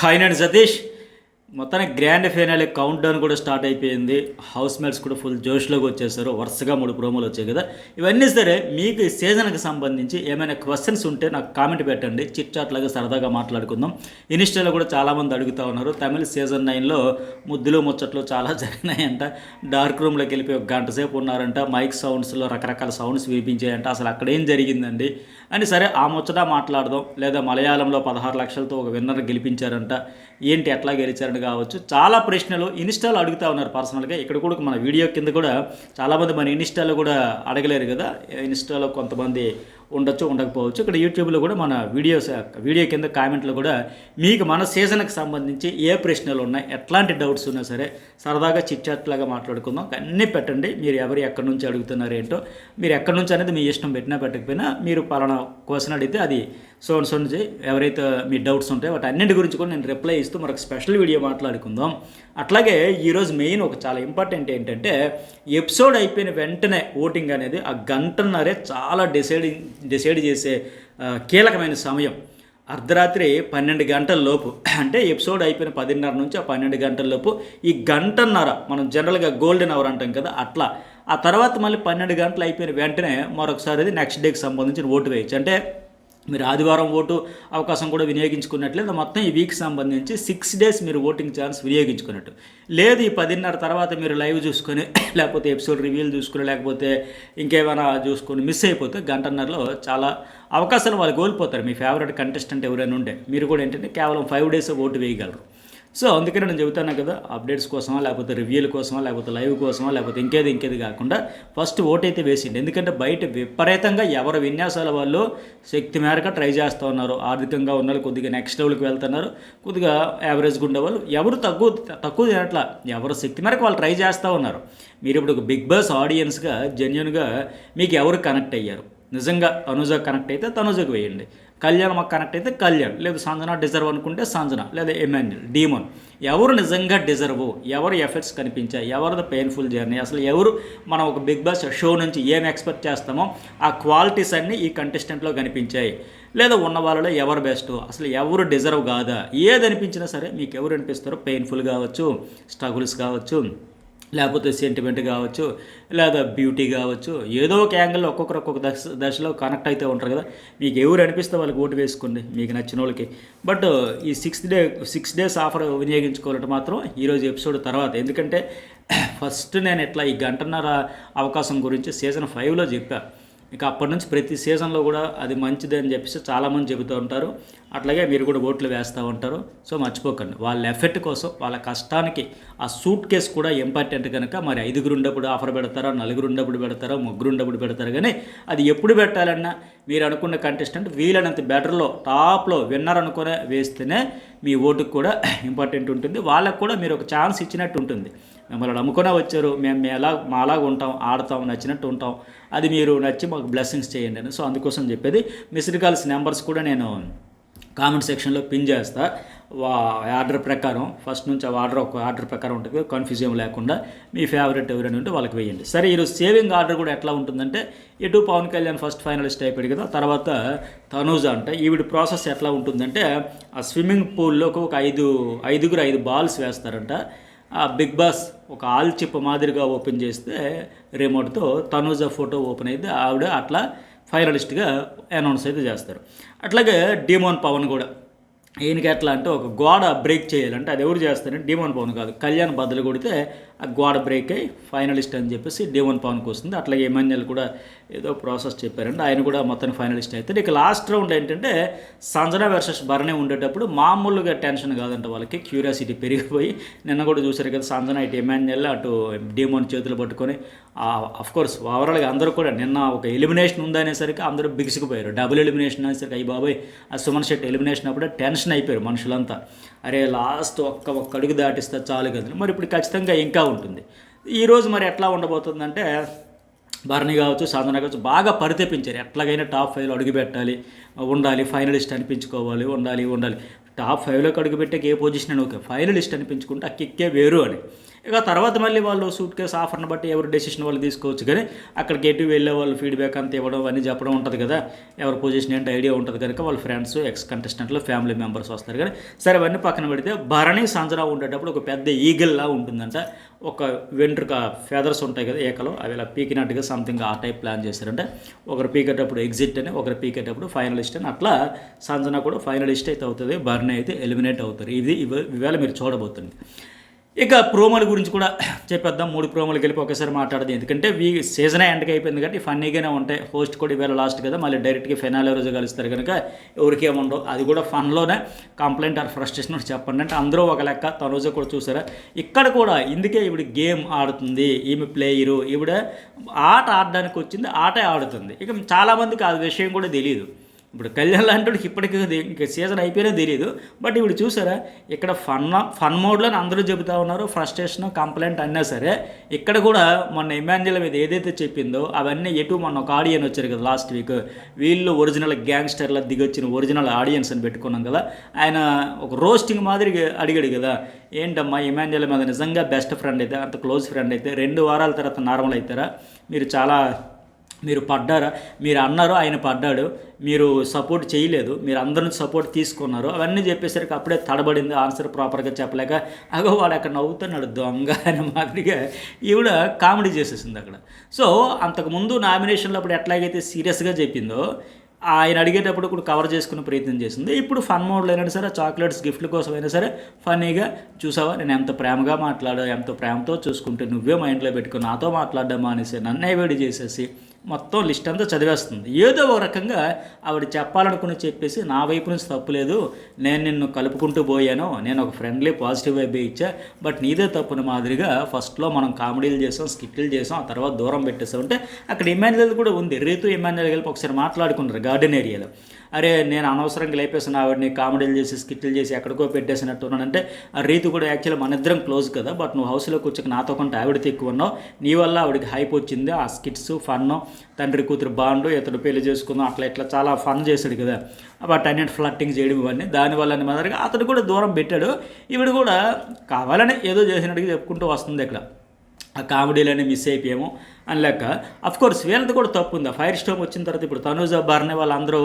Hi అండి సతీష్. మొత్తానికి grand final count down కూడా స్టార్ట్ అయిపోయింది. హౌస్ మేట్స్ కూడా ఫుల్ జోష్లోకి వచ్చేసారు. వరుసగా 3 ప్రోమోలు వచ్చాయి కదా. ఇవన్నీ సరే, మీకు ఈ సీజన్కి సంబంధించి ఏమైనా క్వశ్చన్స్ ఉంటే నాకు కామెంట్ పెట్టండి. చిట్ చాట్ లాగా సరదాగా మాట్లాడుకుందాం. ఇన్స్టాలో కూడా చాలామంది అడుగుతూ ఉన్నారు. తమిళ సీజన్ 9లో ముద్దులు ముచ్చట్లు చాలా జరిగినాయంట. డార్క్ రూమ్లోకి వెళ్ళిపోయి ఒక గంట సేపు ఉన్నారంట. మైక్ సౌండ్స్లో రకరకాల సౌండ్స్ వినిపించాయంట. అసలు అక్కడ ఏం జరిగిందండి అని సరే ఆ ముచ్చట మాట్లాడదాం. లేదా మలయాళంలో 16 లక్షలతో ఒక విన్నర్ గెలిపించారంట. ఏంటి ఎట్లా గెలిచారని కావచ్చు. చాలా ప్రశ్నలు ఇన్స్టాలో అడుగుతూ ఉన్నారు పర్సనల్గా. ఇక్కడ కూడా మన వీడియో కింద కూడా చాలామంది మన ఇన్స్టాలో కూడా అడగలేరు కదా. ఇన్స్టాలో కొంతమంది ఉండొచ్చు, ఉండకపోవచ్చు. ఇక్కడ యూట్యూబ్లో కూడా మన వీడియో కింద కామెంట్లో కూడా మీకు మన సీజన్కి సంబంధించి ఏ ప్రశ్నలు ఉన్నాయి, ఎట్లాంటి డౌట్స్ ఉన్నా సరే సరదాగా చిట్చాట్లాగా మాట్లాడుకుందాం. అన్నీ పెట్టండి. మీరు ఎవరు ఎక్కడి నుంచి అడుగుతున్నారు ఏంటో, మీరు ఎక్కడి నుంచి అనేది మీ ఇష్టం, పెట్టినా పెట్టకపోయినా మీరు పలానా క్వశ్చన్ అడిగితే అది సోన్సోన్జీ ఎవరైతే మీ డౌట్స్ ఉంటాయో వాటి అన్నింటి గురించి కూడా నేను రిప్లై ఇస్తూ మరొక స్పెషల్ వీడియో మాట్లాడుకుందాం. అట్లాగే ఈరోజు మెయిన్ ఒక చాలా ఇంపార్టెంట్ ఏంటంటే, ఎపిసోడ్ అయిపోయిన వెంటనే ఓటింగ్ అనేది ఆ గంటన్నరే చాలా డిసైడ్ చేసే కీలకమైన సమయం. అర్ధరాత్రి 12 గంటల లోపు, అంటే ఎపిసోడ్ అయిపోయిన 10:30 నుంచి ఆ 12 గంటల లోపు ఈ గంటన్నర మనం జనరల్గా గోల్డెన్ అవర్ అంటాం కదా, అట్లా ఆ తర్వాత మళ్ళీ 12 గంటలు అయిపోయిన వెంటనే మరొకసారి అది నెక్స్ట్ డేకి సంబంధించిన ఓటు వేయచ్చు. అంటే మీరు ఆదివారం ఓటు అవకాశం కూడా వినియోగించుకున్నట్లేదు. మొత్తం ఈ వీక్ సంబంధించి 6 డేస్ మీరు ఓటింగ్ ఛాన్స్ వినియోగించుకున్నట్టు. లేదు ఈ 10:30 తర్వాత మీరు లైవ్ చూసుకొని లేకపోతే ఎపిసోడ్ రివ్యూలు చూసుకుని లేకపోతే ఇంకేమైనా చూసుకొని మిస్ అయిపోతే గంటన్నరలో చాలా అవకాశాలు వాళ్ళు కోల్పోతారు. మీ ఫేవరెట్ కంటెస్టెంట్ ఎవరైనా ఉంటే మీరు కూడా ఏంటంటే కేవలం 5 డేస్ ఓటు వేయగలరు. సో అందుకని నేను చెబుతాను కదా, అప్డేట్స్ కోసమా లేకపోతే రివ్యూల కోసమా లేకపోతే లైవ్ కోసమా లేకపోతే ఇంకేది కాకుండా ఫస్ట్ ఓట్ అయితే వేసిండి. ఎందుకంటే బయట విపరీతంగా ఎవరు విన్యాసాల వాళ్ళు శక్తి మేరకు ట్రై చేస్తూ ఉన్నారు. ఆర్థికంగా ఉన్న వాళ్ళు కొద్దిగా నెక్స్ట్ లెవెల్కి వెళ్తున్నారు. కొద్దిగా యావరేజ్గా ఉండేవాళ్ళు ఎవరు తక్కువ తినట్లా, ఎవరు శక్తి మేరకు వాళ్ళు ట్రై చేస్తూ ఉన్నారు. మీరు ఇప్పుడు ఒక బిగ్ బాస్ ఆడియన్స్గా జెన్యున్గా మీకు ఎవరు కనెక్ట్ అయ్యారు, నిజంగా తనుజ కనెక్ట్ అయితే తనుజకు వేయండి, కళ్యాణ్ మాకు కనెక్ట్ అయితే కళ్యాణ్, లేదు సంజన డిజర్వ్ అనుకుంటే సంజన, లేదా ఎమాన్యుల్, డీమన్. ఎవరు నిజంగా డిజర్వ్, ఎవరు ఎఫెక్ట్స్ కనిపించాయి, ఎవరిది పెయిన్ఫుల్ జర్నీ, అసలు ఎవరు మనం ఒక బిగ్ బాస్ షో నుంచి ఏం ఎక్స్పెక్ట్ చేస్తామో ఆ క్వాలిటీస్ అన్నీ ఈ కంటెస్టెంట్లో కనిపించాయి. లేదా ఉన్న వాళ్ళలో ఎవరు బెస్ట్, అసలు ఎవరు డిజర్వ్ కాదా, ఏది అనిపించినా సరే మీకు ఎవరు అనిపిస్తారో, పెయిన్ఫుల్ కావచ్చు, స్ట్రగుల్స్ కావచ్చు, లేకపోతే సెంటిమెంట్ కావచ్చు, లేదా బ్యూటీ కావచ్చు, ఏదో ఒక యాంగిల్లో ఒక్కొక్క దశలో కనెక్ట్ అయితే ఉంటారు కదా. మీకు ఎవరు అనిపిస్తే వాళ్ళకి ఓటు వేసుకోండి మీకు నచ్చిన వాళ్ళకి. బట్ ఈ 6 డేస్ ఆఫర్ వినియోగించుకోవాలంటే మాత్రం ఈరోజు ఎపిసోడ్ తర్వాత. ఎందుకంటే ఫస్ట్ నేను ఇట్లా ఈ గంటన్నర అవకాశం గురించి సీజన్ 5లో చెప్పా. ఇక అప్పటి నుంచి ప్రతి సీజన్లో కూడా అది మంచిది అని చెప్పేసి చాలామంది చెబుతూ ఉంటారు. అట్లాగే మీరు కూడా ఓట్లు వేస్తూ ఉంటారు. సో మర్చిపోకండి, వాళ్ళ ఎఫెక్ట్ కోసం వాళ్ళ కష్టానికి ఆ సూట్ కేసు కూడా ఇంపార్టెంట్ కనుక మరి 5 ఉండప్పుడు ఆఫర్ పెడతారో, 4 ఉండప్పుడు పెడతారో, 3 ఉండప్పుడు పెడతారు. కానీ అది ఎప్పుడు పెట్టాలన్నా మీరు అనుకున్న కంటెస్టెంట్ వీలైనంత బెటర్లో టాప్లో విన్నర్ అనుకునే వేస్తేనే మీ ఓటుకు కూడా ఇంపార్టెంట్ ఉంటుంది. వాళ్ళకు కూడా మీరు ఒక ఛాన్స్ ఇచ్చినట్టు ఉంటుంది. మిమ్మల్ని నమ్ముకునే వచ్చారు, మేము మాలాగా ఉంటాం, ఆడతాం, నచ్చినట్టు ఉంటాం, అది మీరు నచ్చి మాకు బ్లెస్సింగ్స్ చేయండి అని. సో అందుకోసం చెప్పేది. మిస్డ్ కాల్స్ నెంబర్స్ కూడా నేను కామెంట్ సెక్షన్లో పిన్ చేస్తా. ఆర్డర్ ప్రకారం ఫస్ట్ నుంచి ఒక ఆర్డర్ ప్రకారం ఉంటుంది, కన్ఫ్యూజన్ లేకుండా. మీ ఫేవరెట్ ఎవరైనా ఉంటే వాళ్ళకి వేయండి. సరే, ఈరోజు సేవింగ్ ఆర్డర్ కూడా ఎట్లా ఉంటుందంటే, ఇటు పవన్ కళ్యాణ్ ఫస్ట్ ఫైనలిస్ట్ అయిపోయాడు కదా, తర్వాత తనూజ అంటే ఈవిడ ప్రాసెస్ ఎట్లా ఉంటుందంటే, ఆ స్విమ్మింగ్ పూల్లోకి ఒక 5 బాల్స్ వేస్తారంట. ఆ బిగ్ బాస్ ఒక ఆల్ చిప్ మాదిరిగా ఓపెన్ చేస్తే రిమోట్తో తనూజ ఫోటో ఓపెన్ అయితే ఆవిడ అట్లా ఫైనలిస్ట్గా అనౌన్స్ అయితే చేస్తారు. అట్లాగే డీమోన్ పవన్ కూడా ఈయనకి ఎట్లా అంటే ఒక గోడ బ్రేక్ చేయాలంటే అది ఎవరు చేస్తారంటే డీమోన్ పవన్ కాదు, కళ్యాణ్ బదులు కొడితే ఆ గోడ బ్రేక్ అయ్యి ఫైనలిస్ట్ అని చెప్పేసి డీమోన్ పవన్కి వస్తుంది. అట్లాగే ఎమాన్యుల్ కూడా ఏదో ప్రాసెస్ చెప్పారంటే ఆయన కూడా మొత్తం ఫైనలిస్ట్ అవుతారు. ఇక లాస్ట్ రౌండ్ ఏంటంటే సంజన వర్సెస్ భరణి ఉండేటప్పుడు మామూలుగా టెన్షన్ కాదంట, వాళ్ళకి క్యూరియాసిటీ పెరిగిపోయి. నిన్న కూడా చూసారు కదా, సంజన ఇటు ఎమాన్యుల్ అటు డీమోన్ చేతులు పట్టుకొని అఫ్కోర్స్ ఓవరాల్గా అందరూ కూడా నిన్న ఒక ఎలిమినేషన్ ఉందనేసరికి అందరూ బిగుసుకుపోయారు. డబుల్ ఎలిమినేషన్ అనేసరికి అయ్యి బాబాయ్ ఆ సుమన్ శెట్టి ఎలిమినేషన్ అప్పుడే టెన్షన్ అయిపోయారు మనుషులంతా. అరే లాస్ట్ ఒక్క అడుగు దాటిస్తే చాలు కదా. మరి ఇప్పుడు ఖచ్చితంగా ఇంకా ఉంటుంది. ఈరోజు మరి ఎట్లా ఉండబోతుందంటే, భరణి కావచ్చు, సాధన కావచ్చు బాగా పరితపించారు. ఎట్లాగైనా టాప్ 5లో అడుగు పెట్టాలి, ఉండాలి, ఫైనలిస్ట్ అనిపించుకోవాలి, ఉండాలి. టాప్ 5లోకి అడుగు పెట్టే ఏ పొజిషన్ అని ఓకే, ఫైనలిస్ట్ అనిపించుకుంటే ఆ కిక్కే వేరు అని. ఇక తర్వాత మళ్ళీ వాళ్ళు సూట్ కేసు ఆఫర్ని బట్టి ఎవరు డెసిషన్ వాళ్ళు తీసుకోవచ్చు, కానీ అక్కడికి ఎటు వెళ్ళే వాళ్ళు ఫీడ్బ్యాక్ అంతా ఇవ్వడం అన్నీ చెప్పడం ఉంటుంది కదా, ఎవరి పొజిషన్ ఏంటి ఐడియా ఉంటుంది కనుక వాళ్ళ ఫ్రెండ్స్ ఎక్స్ కంటెస్టెంట్లు ఫ్యామిలీ మెంబర్స్ వస్తారు. కానీ సరే అవన్నీ పక్కన పెడితే భరణి సంజన ఉండేటప్పుడు ఒక పెద్ద ఈగిల్లా ఉంటుందంట, ఒక వెంట్రుక ఫెదర్స్ ఉంటాయి కదా ఏకలో, అవి ఇలా పీకినట్టుగా సంథింగ్ ఆ టైప్ ప్లాన్ చేశారంటే ఒకరు పీకేటప్పుడు ఎగ్జిట్ అని, ఒకరు పీకేటప్పుడు ఫైనలిస్ట్ అని, అట్లా సంజన కూడా ఫైనలిస్ట్ అయితే అవుతుంది, భరణి అయితే ఎలిమినేట్ అవుతారు. ఇది ఇవాళ మీరు చూడబోతుంది. ఇక ప్రోమోల గురించి కూడా చెప్పేద్దాం. 3 ప్రోమోలు కలిపి ఒకేసారి మాట్లాడదు, ఎందుకంటే సీజన్ ఎండ్కి అయిపోయింది కాబట్టి ఫన్నీగానే ఉంటాయి. హోస్ట్ కూడా ఇవాళ లాస్ట్ కదా, మళ్ళీ డైరెక్ట్గా ఫైనల్ రోజు కలుస్తారు కనుక ఎవరికి ఏముండవు. అది కూడా ఫన్లోనే కంప్లైంట్ ఆర్ ఫ్రస్ట్రేషన్ చెప్పండి అంటే అందరూ ఒక లెక్క. తనుజ కూడా చూసారా, ఇక్కడ కూడా ఇందుకే ఈవిడ గేమ్ ఆడుతుంది, ఈమె ప్లేయరు, ఈవిడ ఆట ఆడడానికి వచ్చింది, ఆటే ఆడుతుంది. ఇక చాలామందికి ఆ విషయం కూడా తెలియదు. ఇప్పుడు కళ్యాణ్ లాంటి ఇప్పటికీ ఇంకా సీజన్ అయిపోయినా తెలియదు, బట్ ఇప్పుడు చూసారా ఇక్కడ ఫన్ మోడ్లో అందరూ చెబుతూ ఉన్నారు, ఫ్రస్ట్రేషన్ కంప్లైంట్ అన్నా సరే. ఇక్కడ కూడా మొన్న ఇమాన్యుయల్ మీద ఏదైతే చెప్పిందో అవన్నీ మొన్న ఒక ఆడియన్స్ వచ్చారు కదా లాస్ట్ వీక్, వీళ్ళు ఒరిజినల్ గ్యాంగ్స్టర్ల దిగొచ్చిన ఒరిజినల్ ఆడియన్స్ అని పెట్టుకున్నాం కదా, ఆయన ఒక రోస్టింగ్ మాదిరి అడిగాడు కదా, ఏంటమ్మా ఇమాన్యుయల్ మీద నిజంగా బెస్ట్ ఫ్రెండ్ అయితే, అంత క్లోజ్ ఫ్రెండ్ అయితే 2 వారాల తర్వాత నార్మల్ అవుతారా, మీరు పడ్డారా, మీరు అన్నారు ఆయన పడ్డాడు, మీరు సపోర్ట్ చేయలేదు, మీరు అందరి నుంచి సపోర్ట్ తీసుకున్నారు, అవన్నీ చెప్పేసరికి అప్పుడే తడబడింది, ఆన్సర్ ప్రాపర్గా చెప్పలేక అగో వాడు అక్కడ నవ్వుతున్నాడు దొంగ అని మాదిరిగా ఈవిడ కామెడీ చేసేసింది అక్కడ. సో అంతకుముందు నామినేషన్లో అప్పుడు ఎట్లాగైతే సీరియస్గా చెప్పిందో ఆయన అడిగేటప్పుడు కూడా కవర్ చేసుకునే ప్రయత్నం చేసింది. ఇప్పుడు ఫన్ మోడ్లో అయినా సరే, చాక్లెట్స్ గిఫ్ట్ల కోసం అయినా సరే ఫన్నీగా చూసావా నేను ఎంత ప్రేమగా మాట్లాడా, ఎంతో ప్రేమతో చూసుకుంటే నువ్వే మైండ్లో పెట్టుకుని నాతో మాట్లాడడం అనేసి నన్నే వేడి చేసేసి మొత్తం లిస్ట్ అంతా చదివేస్తుంది. ఏదో ఒక రకంగా ఆవిడ చెప్పాలనుకుని చెప్పేసి నా వైపు నుంచి తప్పులేదు, నేను నిన్ను కలుపుకుంటూ పోయాను, నేను ఒక ఫ్రెండ్లీ పాజిటివ్ వైబే ఇచ్చా, బట్ నీదే తప్పున మాదిరిగా ఫస్ట్లో మనం కామెడీలు చేసాం, స్కిట్లు చేసాం, ఆ తర్వాత దూరం పెట్టేసాం అంటే అక్కడ ఇమాన్యుయల్ కూడా ఉంది. రీతు ఇమాన్యుయల్ కలిపి ఒకసారి మాట్లాడుకున్నారు గార్డెన్ ఏరియాలో, అరే నేను అనవసరంగా లేపేసాను ఆవిడని, కామెడీలు చేసి స్కిట్లు చేసి ఎక్కడికో పెట్టేసినట్టు ఉన్నానంటే, ఆ రీతు కూడా యాక్చువల్లీ మన ఇద్దరం క్లోజ్ కదా, బట్ నువ్వు హౌస్లో కూర్చొని నాతో కొంటే ఆవిడతో ఎక్కువ ఉన్నావు, నీ వల్ల ఆవిడకి హైప్ వచ్చింది, ఆ స్కిట్స్ ఫన్, తండ్రి కూతురు బాండు, ఇతడు పెళ్లి చేసుకుందాం, అట్లా ఇట్లా చాలా ఫన్ చేశాడు కదా, బట్ అన్నింటి ఫ్లట్టింగ్ చేయడం ఇవన్నీ దానివల్ల మాదిరిగా అతడు కూడా దూరం పెట్టాడు. ఈవిడ కూడా కావాలని ఏదో చేసినట్టుగా చెప్పుకుంటూ వస్తుంది. ఇక్కడ ఆ కామెడీలన్నీ మిస్ అయిపోయాము అని లెక్క. అఫ్కోర్స్ వీళ్ళది కూడా తప్పు ఉంది. ఆ ఫైర్ స్టోమ్ వచ్చిన తర్వాత ఇప్పుడు తనుజ భరణి వాళ్ళందరూ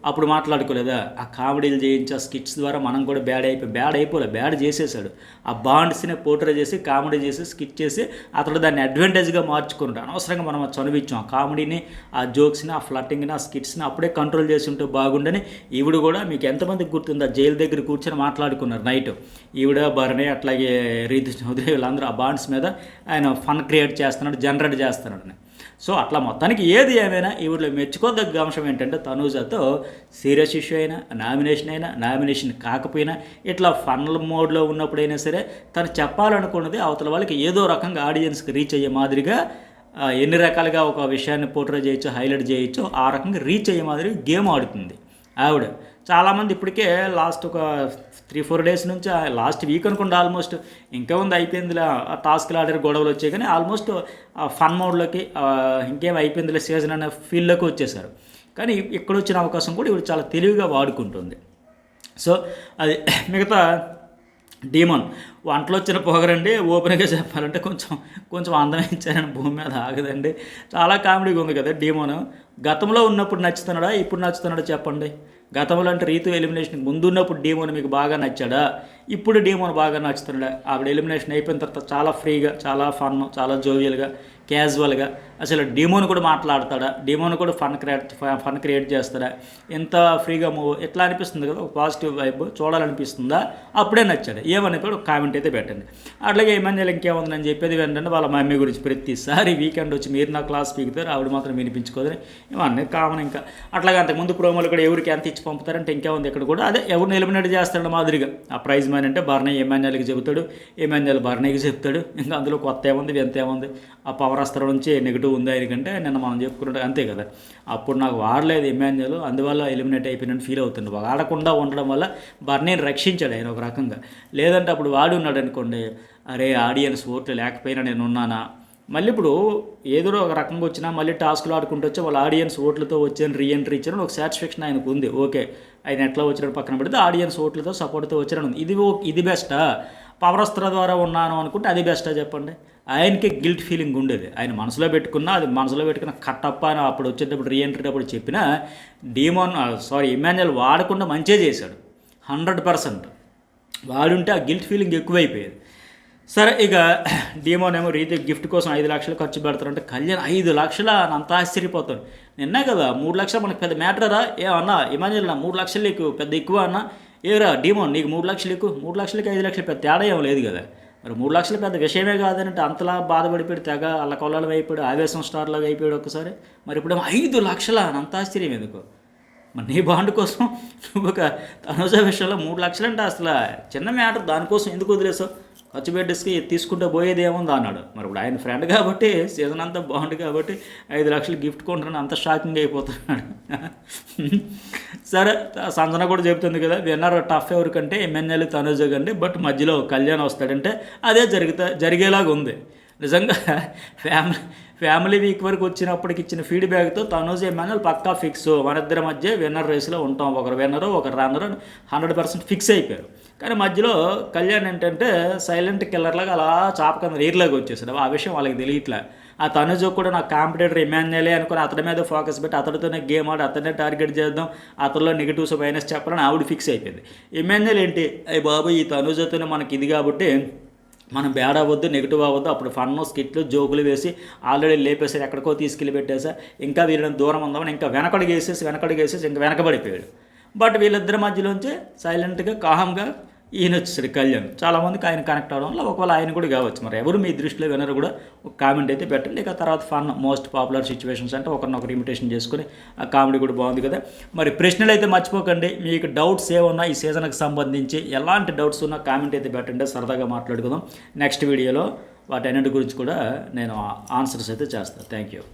అప్పుడు మాట్లాడుకోలేదా, ఆ కామెడీలు చేయించి ఆ స్కిట్స్ ద్వారా మనం కూడా బ్యాడ్ చేసేసాడు. ఆ బాండ్స్ని పోర్ట్రే చేసి కామెడీ చేసి స్కిట్ చేసి అతడు దాన్ని అడ్వాంటేజ్గా మార్చుకుంటాడు. అనవసరంగా మనం చనిపించాం ఆ కామెడీని, ఆ జోక్స్ని, ఆ ఫ్లట్టింగ్ని, ఆ స్కిట్స్ని అప్పుడే కంట్రోల్ చేసి ఉంటే బాగుండని. ఈవిడ కూడా మీకు ఎంతమందికి గుర్తుంది, ఆ జైలు దగ్గర కూర్చొని మాట్లాడుకున్నారు నైట్, ఈవిడ భరణి అట్లాగే రీతు చౌదరి వీళ్ళందరూ ఆ బాండ్స్ మీద ఆయన ఫన్ క్రియేట్ చేస్తున్నాడు, జనరేట్ చేస్తున్నాడు. సో అట్లా మొత్తానికి ఏది ఏమైనా ఈవిడలో మెచ్చుకోదగ్గ అంశం ఏంటంటే తనూజతో సీరియస్ ఇష్యూ అయినా, నామినేషన్ కాకపోయినా, ఇట్లా ఫన్నల్ మోడ్లో ఉన్నప్పుడైనా సరే తను చెప్పాలనుకున్నది అవతల వాళ్ళకి ఏదో రకంగా ఆడియన్స్కి రీచ్ అయ్యే మాదిరిగా, ఎన్ని రకాలుగా ఒక విషయాన్ని పోర్ట్రే చేయొచ్చు, హైలైట్ చేయొచ్చు, ఆ రకంగా రీచ్ అయ్యే మాదిరి గేమ్ ఆడుతుంది ఆవిడ. చాలామంది ఇప్పటికే లాస్ట్ ఒక 3-4 డేస్ నుంచి, లాస్ట్ వీక్ అనుకోండి ఆల్మోస్ట్, ఇంకా ఉంది అయిపోయిందిలే టాస్క్లు ఆడారు, గొడవలు వచ్చాయి, కానీ ఆల్మోస్ట్ ఫన్ మోడ్లోకి ఇంకేం అయిపోయిందిలే సీజన్ అనే ఫీల్డ్లోకి వచ్చేసారు. కానీ ఇక్కడ వచ్చిన అవకాశం కూడా ఇవి చాలా తెలివిగా వాడుకుంటుంది. సో అది మిగతా డీమన్ వంటలు వచ్చిన పొగరండి, ఓపెన్గా చెప్పాలంటే కొంచెం అందం ఇచ్చారని భూమి మీద ఆగదండి. చాలా కామెడీగా ఉంది కదా డీమోన్. గతంలో ఉన్నప్పుడు నచ్చుతున్నాడా, ఇప్పుడు నచ్చుతున్నాడా చెప్పండి. గతంలో అంటే రీతు ఎలిమినేషన్కి ముందు ఉన్నప్పుడు డీమోన్ మీకు బాగా నచ్చాడా, ఇప్పుడు డీమోన్ బాగా నచ్చుతున్నాడా? ఆవిడ ఎలిమినేషన్ అయిపోయిన తర్వాత చాలా ఫ్రీగా, చాలా ఫన్, చాలా జోవియల్గా, క్యాజువల్గా అసలు డీమోన్ కూడా మాట్లాడతాడా, డీమోన్ కూడా ఫన్ క్రియేట్ చేస్తాడా, ఎంత ఫ్రీగా మూవ్ ఎట్లా అనిపిస్తుంది కదా, ఒక పాజిటివ్ వైబ్ చూడాలనిపిస్తుందా, అప్పుడే నచ్చాడు. ఏమని కూడా కామెంట్ అయితే పెట్టండి. అట్లాగే ఇమాన్యుయల్ ఇంకేముంది అని చెప్పేది ఏంటంటే వాళ్ళ మమ్మీ గురించి ప్రతిసారి వీకెండ్ వచ్చి మీరు నా క్లాస్ పీకుతారు, ఆవిడ మాత్రం వినిపించుకోదని, ఇవన్నీ కామన్. ఇంకా అట్లాగే అంతకుముందు ప్రోమోలు కూడా ఎవరికి ఎంత ఇచ్చి పంపుతారంటే ఇంకేముంది ఇక్కడ కూడా అదే ఎవరిని ఎలిమినేట్ చేస్తాడు మాదిరిగా. ఆ ప్రైజ్ మనీ అంటే భరణి ఇమాన్యుయల్కి చెబుతాడు, ఇమాన్యుయల్ భరణికి చెప్తాడు. ఇంకా అందులో కొత్త ఏముంది, ఎంత ఏముంది, ఆ పవర్ అస్త్రం నుంచి నెగిటివ్ ఉంది ఆయనకంటే నిన్న మనం చెప్పుకున్నట్టు అంతే కదా. అప్పుడు నాకు వాడలేదు ఇమాన్యుయల్, అందువల్ల ఎలిమినేట్ అయిపోయినట్టు ఫీల్ అవుతుంది. వాడకుండా ఉండడం వల్ల భరణిని రక్షించాడు ఆయన ఒక రకంగా. లేదంటే అప్పుడు వాడి ఉన్నాడు అనుకోండి, అరే ఆడియన్స్ ఓట్లు లేకపోయినా నేను ఉన్నానా, మళ్ళీ ఇప్పుడు ఏదో ఒక రకంగా వచ్చినా మళ్ళీ టాస్క్లు ఆడుకుంటూ వచ్చి వాళ్ళ ఆడియన్స్ ఓట్లతో వచ్చాను, రీఎంట్రీ ఇచ్చాను, ఒక సాటిస్ఫాక్షన్ ఆయనకు ఉంది. ఓకే ఆయన ఎట్లా వచ్చినాడు పక్కన పెడితే ఆడియన్స్ ఓట్లతో సపోర్ట్తో వచ్చాను. ఇది బెస్టా? పవరస్త్ర ద్వారా ఉన్నాను అనుకుంటే అది బెస్టా చెప్పండి. ఆయనకి గిల్ట్ ఫీలింగ్ ఉండేది. ఆయన మనసులో పెట్టుకున్న అది మనసులో పెట్టుకున్న కట్టప్ప అని అప్పుడు వచ్చేటప్పుడు రీఎంట్రీ అప్పుడు చెప్పిన ఇమాన్యుయల్ వాడకుండా మంచిగా చేశాడు 100%. వాడుంటే ఆ గిల్ట్ ఫీలింగ్ ఎక్కువైపోయేది. సరే ఇక డీమోన్ ఏమో రీతి గిఫ్ట్ కోసం 5 లక్షలు ఖర్చు పెడతారంటే కళ్యాణ్ 5 లక్షల అంత ఆశ్చర్యపోతాను. నిన్నే కదా 3 లక్షలు మనకు పెద్ద మ్యాటరా ఏమన్నా ఇమాన్యుయల్ 3 లక్షలు నీకు పెద్ద ఎక్కువ అన్నా ఏరా డీమోన్ నీకు 3 లక్షలు ఎక్కువ 3 లక్షలకి 5 లక్షలు పెద్ద తేడా ఏం లేదు కదా. మరి 3 లక్షలు పెద్ద విషయమే కాదంటే అంతలా బాధపడిపోయి తెగ అల్ల కొల్లలు అయిపోయాడు ఆవేశం స్టార్లాగా అయిపోయాడు ఒక్కసారి. మరి ఇప్పుడు 5 లక్షల అంత ఆశ్చర్యం ఎందుకు? మరి నీ బాండ్ కోసం నువ్వు ఒక తనుజ విషయంలో 3 లక్షలు అంటే అసలు చిన్న మ్యాటర్, దానికోసం ఎందుకు వదిలేసావు? ఖర్చు పెట్టేసి తీసుకుంటే పోయేది ఏముంది అన్నాడు. మరి ఇప్పుడు ఆయన ఫ్రెండ్ కాబట్టి సీజన్ అంతా బాగుంది కాబట్టి 5 లక్షలు గిఫ్ట్ కొంటారని అంత షాకింగ్ అయిపోతున్నాడు. సరే సంజన కూడా చెప్తుంది కదా విన్నర్ టఫ్ ఎవరికంటే ఎమ్మెన్యేలు తనుజ కండి, బట్ మధ్యలో కళ్యాణ్ వస్తాడంటే అదే జరిగేలాగా ఉంది. నిజంగా ఫ్యామిలీ వీక్ వరకు వచ్చినప్పటికి ఇచ్చిన ఫీడ్బ్యాక్తో తనుజ ఎమ్మెన్యేలు పక్కా ఫిక్స్, మనిద్దరి మధ్య విన్నర్ రేసులో ఉంటాం, ఒకరు విన్నరు ఒకరు రన్నరు 100% ఫిక్స్ అయిపోయారు. కానీ మధ్యలో కళ్యాణ్ ఏంటంటే సైలెంట్ కిల్లర్లాగా అలా చాప నీరులాగా వచ్చేసాడు. ఆ విషయం వాళ్ళకి తెలియట్లే. ఆ తనుజ కూడా నా కాంపిటేటర్ ఎమ్మెన్యేలే అనుకుని అతడి మీద ఫోకస్ పెట్టి అతడితోనే గేమ్ ఆడి అతనే టార్గెట్ చేద్దాం, అతనిలో నెగిటివ్స్ మైనస్ చెప్పాలని ఆవిడ ఫిక్స్ అయిపోయింది. ఎమ్మెన్యేలు ఏంటి అయ్యి బాబు ఈ తనుజతోనే మనకి ఇది కాబట్టి మనం బ్యాడ్ అవ్వద్దు, నెగిటివ్ అవ్వద్దు, అప్పుడు ఫన్ను స్కిట్లు జోకులు వేసి ఆల్రెడీ లేపేసారు, ఎక్కడికో తీసుకెళ్ళి పెట్టేసా, ఇంకా వీళ్ళని దూరం ఉందామని ఇంకా వెనకడిగేసేసి ఇంకా వెనకబడిపోయాడు. బట్ వీళ్ళిద్దరి మధ్యలోంచి సైలెంట్గా కామ్గా ఈయన వచ్చేసాడు కళ్యాణ్. చాలామందికి ఆయన కనెక్ట్ అవ్వడం వల్ల ఒకవేళ ఆయన కూడా కావచ్చు. మరి ఎవరు మీ దృష్టిలో వినరు కూడా ఒక కామెంట్ అయితే పెట్టండి. ఇక తర్వాత ఫన్ మోస్ట్ పాపులర్ సిచ్యువేషన్స్ అంటే ఒకరినొకరు ఇమిటేషన్ చేసుకుని ఆ కామెడీ కూడా బాగుంది కదా. మరి ప్రశ్నలు అయితే మర్చిపోకండి. మీకు డౌట్స్ ఏమన్నా ఈ సీజన్కి సంబంధించి ఎలాంటి డౌట్స్ ఉన్నా కామెంట్ అయితే పెట్టండి, సరదాగా మాట్లాడుకుందాం. నెక్స్ట్ వీడియోలో వాటి అన్నింటి గురించి కూడా నేను ఆన్సర్స్ అయితే చేస్తాను. Thank you.